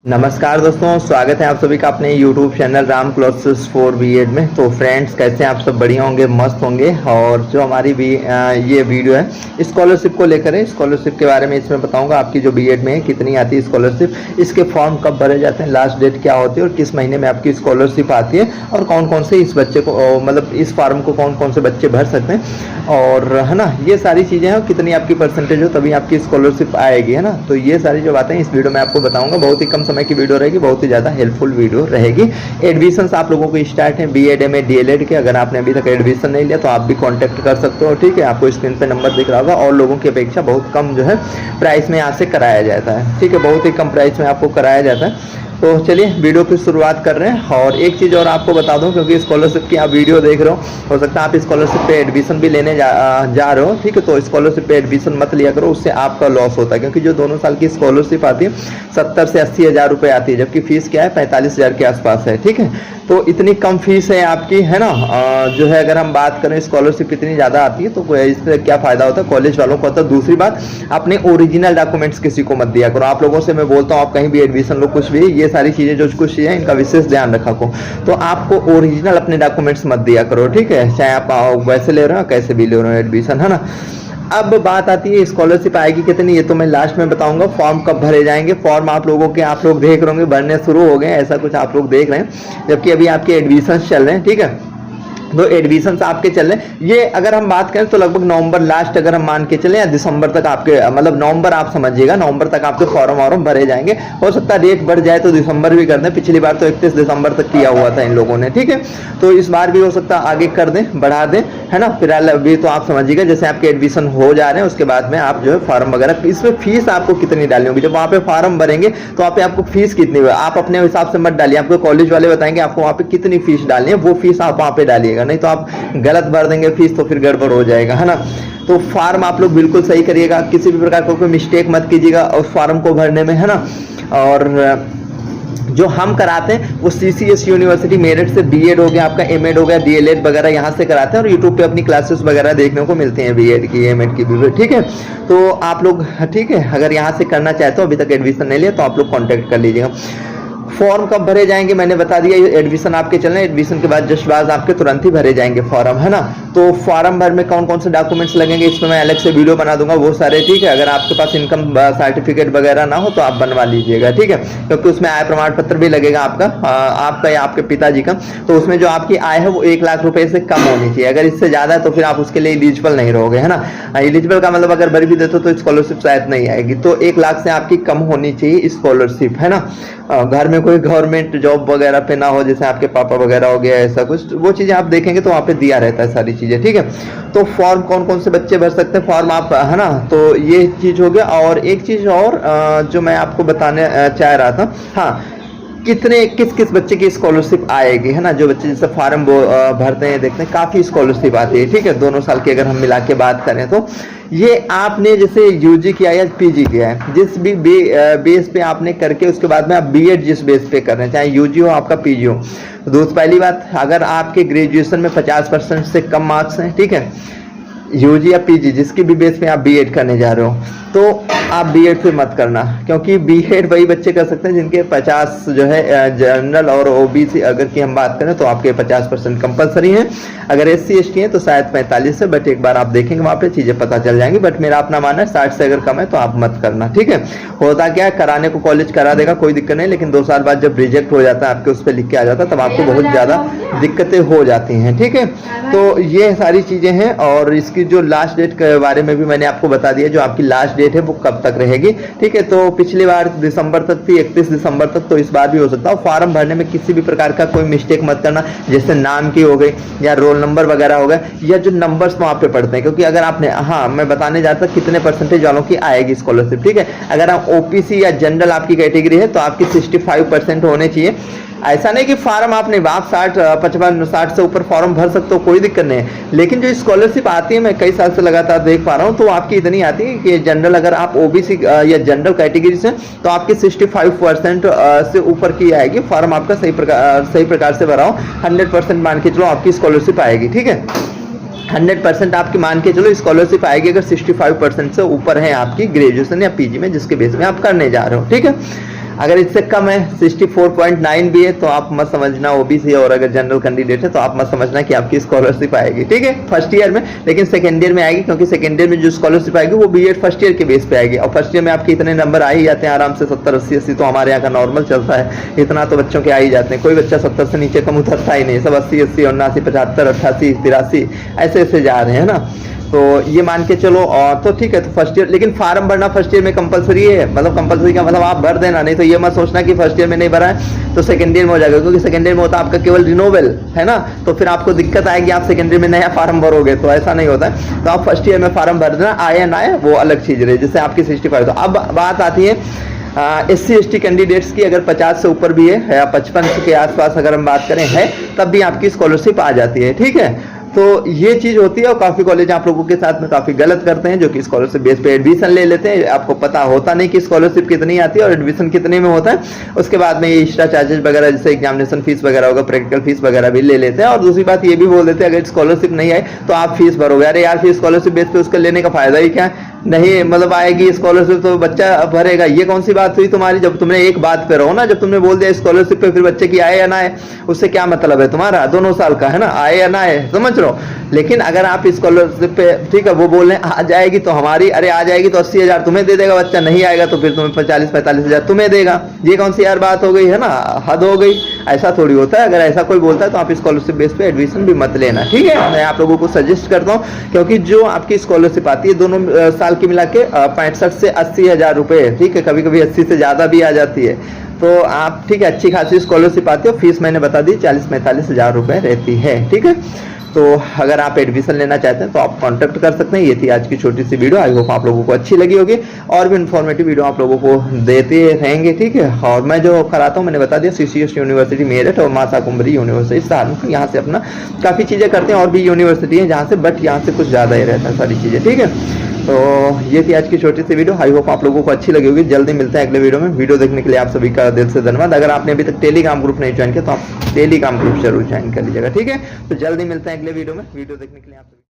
नमस्कार दोस्तों, स्वागत है आप सभी का अपने YouTube channel Ram classes for BEd में। तो फ्रेंड्स, कैसे हैं आप सब? बढ़िया होंगे, मस्त होंगे। और जो हमारी ये वीडियो है स्कॉलरशिप को लेकर है। स्कॉलरशिप के बारे में इसमें बताऊंगा, आपकी जो बीएड में है कितनी आती है स्कॉलरशिप, इसके फॉर्म कब भरे जाते हैं, लास्ट डेट क्या होती है और किस महीने में आपकी स्कॉलरशिप आती है, और कौन कौन से इस बच्चे को मतलब इस फॉर्म को कौन कौन से बच्चे भर सकते हैं, और है ना, ये सारी चीज़ें हैं। कितनी आपकी परसेंटेज हो तभी आपकी स्कॉलरशिप आएगी, है ना। तो ये सारी जो बातें इस वीडियो में आपको बताऊंगा। बहुत ही कम समय की वीडियो रहेगी, बहुत ही ज़्यादा हेल्पफुल वीडियो रहेगी। एडमिशंस आप लोगों को स्टार्ट है बीएड में डीएलएड के। अगर आपने अभी तक एडमिशन नहीं लिया तो आप भी कांटेक्ट कर सकते हो, ठीक है। आपको स्क्रीन पे नंबर दिख रहा होगा। और लोगों की अपेक्षा बहुत कम जो है प्राइस में यहाँ से कराया जाता है, ठीक है। बहुत ही कम प्राइस में आपको कराया जाता है। तो चलिए वीडियो की शुरुआत कर रहे हैं। और एक चीज़ और आपको बता दूं, क्योंकि स्कॉलरशिप की आप वीडियो देख रहे हो सकता है आप स्कॉलरशिप पे एडमिशन भी लेने जा रहे हो, ठीक है। तो स्कॉलरशिप पे एडमिशन मत लिया करो, उससे आपका लॉस होता है। क्योंकि जो दोनों साल की स्कॉलरशिप आती है 70 से 80 हज़ार रुपये आती है, जबकि फीस क्या है 45 हज़ार के आसपास है, ठीक है। तो इतनी कम फीस है आपकी, है ना। जो है अगर हम बात करें स्कॉलरशिप इतनी ज़्यादा आती है तो इससे क्या फ़ायदा होता है कॉलेज वालों को होता है। दूसरी बात, अपने ओरिजिनल डॉक्यूमेंट्स किसी को मत दिया करो। आप लोगों से मैं बोलता हूँ, आप कहीं भी एडमिशन लो, कुछ भी, ये सारी चीज़ें जो कुछ चीज़ें इनका विशेष ध्यान रखा को। तो आपको ओरिजिनल अपने डॉक्यूमेंट्स मत दिया करो, ठीक है। चाहे आप वैसे ले रहे हो कैसे भी ले रहे हो एडमिशन, है ना। अब बात आती है स्कॉलरशिप आएगी कितनी, ये तो मैं लास्ट में बताऊंगा। फॉर्म कब भरे जाएंगे, फॉर्म आप लोगों के आप लोग देख रहे होंगे भरने शुरू हो गए, ऐसा कुछ आप लोग देख रहे हैं, जबकि अभी आपके एडमिशन चल रहे हैं, ठीक है। तो एडमिशन आपके चल रहे हैं, ये अगर हम बात करें तो लगभग नवंबर लास्ट अगर हम मान के चले, या दिसंबर तक आपके, मतलब नवंबर आप समझिएगा, नवंबर तक आपके फॉर्म वॉर्म भरे जाएंगे। हो सकता है रेट बढ़ जाए तो दिसंबर भी कर दें। पिछली बार तो 31 दिसंबर तक किया हुआ था इन लोगों ने, ठीक है। तो इस बार भी हो सकता है आगे कर दें, बढ़ा दें, है ना। फिलहाल अभी तो आप समझिएगा जैसे आपके एडमिशन हो जा रहे हैं उसके बाद में आप जो है फॉर्म वगैरह, इसमें फीस आपको कितनी डालनी होगी। जब वहाँ पे फॉर्म भरेंगे तो वहाँ पे आपको फीस कितनी होगी, आप अपने हिसाब से मत डालिए। आपको कॉलेज वाले बताएंगे आपको वहाँ पे कितनी फीस डालनी है, वो फीस आप वहाँ पे डालिएगा, नहीं तो आप गलत भर देंगे फीस तो फिर गड़बड़ हो जाएगा, है ना। तो फॉर्म आप लोग बिल्कुल सही करिएगा, किसी भी प्रकार का कोई मिस्टेक मत कीजिएगा उस फॉर्म को भरने में, है ना। और जो हम कराते हैं वो सीसीएस यूनिवर्सिटी मेरठ से बीएड हो गया आपका, एमएड हो गया, डीएलएड वगैरह यहाँ से कराते हैं। और यूट्यूब पे अपनी क्लासेस वगैरह देखने को मिलते हैं बीएड की, एमएड की भी, ठीक है। तो आप लोग, ठीक है, अगर यहाँ से करना चाहते हो, अभी तक एडमिशन नहीं लिया तो आप लोग कॉन्टेक्ट कर लीजिएगा। फॉर्म कब भरे जाएंगे मैंने बता दिया, एडमिशन आपके चल रहे हैं, एडमिशन के बाद जस्ट बाद आपके तुरंत ही भरे जाएंगे फॉर्म, है ना। तो फॉर्म भर में कौन कौन से डॉक्यूमेंट्स लगेंगे इसमें मैं अलग से वीडियो बना दूंगा, वो सारे, ठीक है। अगर आपके पास इनकम सर्टिफिकेट वगैरह ना हो तो आप बनवा लीजिएगा, ठीक है। क्योंकि उसमें आय प्रमाण पत्र भी लगेगा आपका या आपके पिताजी का। तो उसमें जो आपकी आय है वो 1 लाख रुपए से कम होनी चाहिए। अगर इससे ज्यादा है तो फिर आप उसके लिए एलिजिबल नहीं रहोगे, है ना। एलिजिबल का मतलब अगर भर भी देते तो स्कॉलरशिप शायद नहीं आएगी। तो 1 लाख से आपकी कम होनी चाहिए स्कॉलरशिप, है ना। घर में कोई गवर्नमेंट जॉब वगैरह पे ना हो, जैसे आपके पापा वगैरह हो गया, ऐसा कुछ, वो चीजें आप देखेंगे तो वहाँ पे दिया रहता है सारी चीजें, ठीक है। तो फॉर्म कौन कौन से बच्चे भर सकते हैं फॉर्म आप, है ना। तो ये चीज हो गया। और एक चीज और जो मैं आपको बताने चाह रहा था, हाँ, किस किस बच्चे की स्कॉलरशिप आएगी, है ना। जो बच्चे जैसे फॉर्म भरते हैं, देखते हैं काफी स्कॉलरशिप आती है, ठीक है। दोनों साल की अगर हम मिला के बात करें तो ये आपने जैसे यूजी किया या पीजी किया है, जिस भी बेस पे आपने करके उसके बाद में आप बीएड जिस बेस पे कर रहे हैं, चाहे यूजी हो आपका पीजी हो, तो दोस्त पहली बात, अगर आपके ग्रेजुएशन में 50% से कम मार्क्स हैं, ठीक है, यूजी या पीजी जिसकी भी बेस पे आप बीएड करने जा रहे हो, तो आप बीएड फिर मत करना। क्योंकि बीएड वही बच्चे कर सकते हैं जिनके 50 जो है जनरल और ओबीसी अगर की हम बात करें तो आपके 50% कंपलसरी हैं। अगर एससी एसटी हैं तो शायद 45 से, बट एक बार आप देखेंगे वहाँ पे चीजें पता चल जाएंगी। बट मेरा अपना मानना है 60 से अगर कम है तो आप मत करना, ठीक है। होता क्या है, कराने को कॉलेज करा देगा, कोई दिक्कत नहीं, लेकिन 2 साल बाद जब रिजेक्ट हो जाता है, आपके उस पर लिख के आ जाता है, तब आपको बहुत ज्यादा दिक्कतें हो जाती हैं, ठीक है। तो ये सारी चीजें हैं। और इसकी जो लास्ट डेट के बारे में भी मैंने आपको बता दिया, जो आपकी लास्ट डेट है वो कब तक रहेगी, ठीक है। तो पिछली बार दिसंबर तक थी, 31 दिसंबर तक, तो इस बार भी हो सकता है। फॉर्म भरने में किसी भी प्रकार का कोई मिस्टेक मत करना, जैसे नाम की हो गई या रोल नंबर वगैरह हो गया, या जो नंबर्स वहाँ पे पढ़ते हैं। क्योंकि अगर आपने, हाँ, मैं बताने जाता कितने परसेंटेज वालों की आएगी स्कॉलरशिप, ठीक है। अगर आप ओपीसी या जनरल आपकी कैटेगरी है तो आपकी 65% होने चाहिए। ऐसा नहीं कि फॉर्म आपने आप 60 से ऊपर फॉर्म भर सकते हो, कोई दिक्कत नहीं है। लेकिन जो स्कॉलरशिप आती है, मैं कई साल से लगातार देख पा रहा हूँ, तो आपकी इतनी आती है कि जनरल, अगर आप ओबीसी या जनरल कैटेगरी से, तो आपकी 65% से ऊपर की आएगी। फॉर्म आपका सही प्रकार से भराओ, 100% मान के चलो आपकी स्कॉलरशिप आएगी, ठीक है। 100% आपकी मान के चलो स्कॉलरशिप आएगी अगर 65% से ऊपर है आपकी ग्रेजुएशन या पीजी में जिसके बेस में आप करने जा रहे हो, ठीक है। अगर इससे कम है 64.9 भी है तो आप मत समझना ओबीसी और अगर जनरल कैंडिडेट है तो आप मत समझना कि आपकी स्कॉलरशिप आएगी, ठीक है, फर्स्ट ईयर में। लेकिन सेकेंड ईयर में आएगी, क्योंकि सेकेंड ईयर में जो स्कॉलरशिप आएगी वो बीएड फर्स्ट ईयर के बेस पे आएगी। और फर्स्ट ईयर में आपके इतने नंबर आ ही जाते हैं आराम से 70, 80, 80 तो हमारे यहाँ का नॉर्मल चलता है, इतना तो बच्चों के आ ही जाते हैं। कोई बच्चा 70 से नीचे कम उतरता ही नहीं, सब 80, 80, 79, 75, 88, 83 ऐसे ऐसे जा रहे हैं ना। तो ये मान के चलो, और तो ठीक है। तो फर्स्ट ईयर, लेकिन फार्म भरना फर्स्ट ईयर में कंपलसरी है, मतलब कंपलसरी का मतलब आप भर देना, नहीं तो ये मत सोचना कि फर्स्ट ईयर में नहीं भरा है तो सेकंड ईयर में हो जाएगा, क्योंकि सेकंड ईयर में होता है आपका केवल रिनोवल, है ना। तो फिर आपको दिक्कत आएगी, आप सेकंड ईयर में नया फार्म भरोगे, तो ऐसा नहीं होता है। तो आप फर्स्ट ईयर में फार्म भर देना, आए ना आए वो अलग चीज रही, जिससे आपकी 65। तो अब बात आती है SC/ST कैंडिडेट्स की, अगर 50 से ऊपर भी है या 55 के आसपास अगर हम बात करें है, तब भी आपकी स्कॉलरशिप आ जाती है, ठीक है। तो ये चीज होती है, और काफी कॉलेज आप लोगों के साथ में काफी गलत करते हैं, जो कि स्कॉलरशिप बेस पे एडमिशन ले लेते हैं। आपको पता होता नहीं कि स्कॉलरशिप कितनी आती है और एडमिशन कितने में होता है। उसके बाद में ये एक्स्ट्रा चार्जेस वगैरह, जैसे एग्जामिनेशन फीस वगैरह होगा, प्रैक्टिकल फीस वगैरह भी ले लेते हैं। और दूसरी बात ये भी बोल देते हैं अगर स्कॉलरशिप नहीं आए तो आप फीस भरोगे। अरे यार, फीस स्कॉलरशिप बेस पे उसका लेने का फायदा ही क्या है? नहीं, मतलब आएगी स्कॉलरशिप तो बच्चा भरेगा, ये कौन सी बात हुई तुम्हारी? जब तुमने एक बात पे रहो ना, जब तुमने बोल दिया स्कॉलरशिप पे, फिर बच्चे की आए या ना आए उससे क्या मतलब है तुम्हारा? दोनों साल का है ना, आए या ना आए, समझ रहे हो। लेकिन अगर आप स्कॉलरशिप पे, ठीक है, वो बोल रहे हैं आ जाएगी तो हमारी, अरे आ जाएगी तो 80,000 तुम्हें दे देगा बच्चा, नहीं आएगा तो फिर तुम्हें 40-45,000 तुम्हें देगा। ये कौन सी यार बात हो गई, है ना, हद हो गई। ऐसा थोड़ी होता है। अगर ऐसा कोई बोलता है तो आप स्कॉलरशिप बेस पे एडमिशन भी मत लेना, ठीक है। मैं आप लोगों को सजेस्ट करता हूँ, क्योंकि जो आपकी स्कॉलरशिप आती है दोनों साल की मिला के 65 से 80,000 रुपए, ठीक है, कभी कभी 80 से ज्यादा भी आ जाती है। तो आप, ठीक है, अच्छी खासी स्कॉलरशिप आती है। फीस मैंने बता दी 40-45,000 रुपए रहती है, ठीक है। तो अगर आप एडमिशन लेना चाहते हैं तो आप कांटेक्ट कर सकते हैं। ये थी आज की छोटी सी वीडियो, आई होप आप लोगों को अच्छी लगी होगी। और भी इन्फॉर्मेटिव वीडियो आप लोगों को देते रहेंगे, ठीक है। और मैं जो कराता हूँ मैंने बता दिया, CCS यूनिवर्सिटी मेरठ और माता कुंभरी यूनिवर्सिटी सहारनपुर, यहाँ से अपना काफ़ी चीज़ें करते हैं। और भी यूनिवर्सिटी है जहाँ से, बट यहाँ से कुछ ज़्यादा ही रहता है सारी चीज़ें, ठीक है। तो ये थी आज की छोटी सी वीडियो, आई होप आप लोगों को अच्छी लगी होगी। जल्दी मिलते हैं अगले वीडियो में। वीडियो देखने के लिए आप सभी का दिल से धन्यवाद। अगर आपने अभी तक टेलीग्राम ग्रुप नहीं ज्वाइन किया तो आप टेलीग्राम ग्रुप जरूर ज्वाइन कर लीजिएगा, ठीक है। तो जल्दी मिलते हैं अगले वीडियो में। वीडियो देखने के लिए आप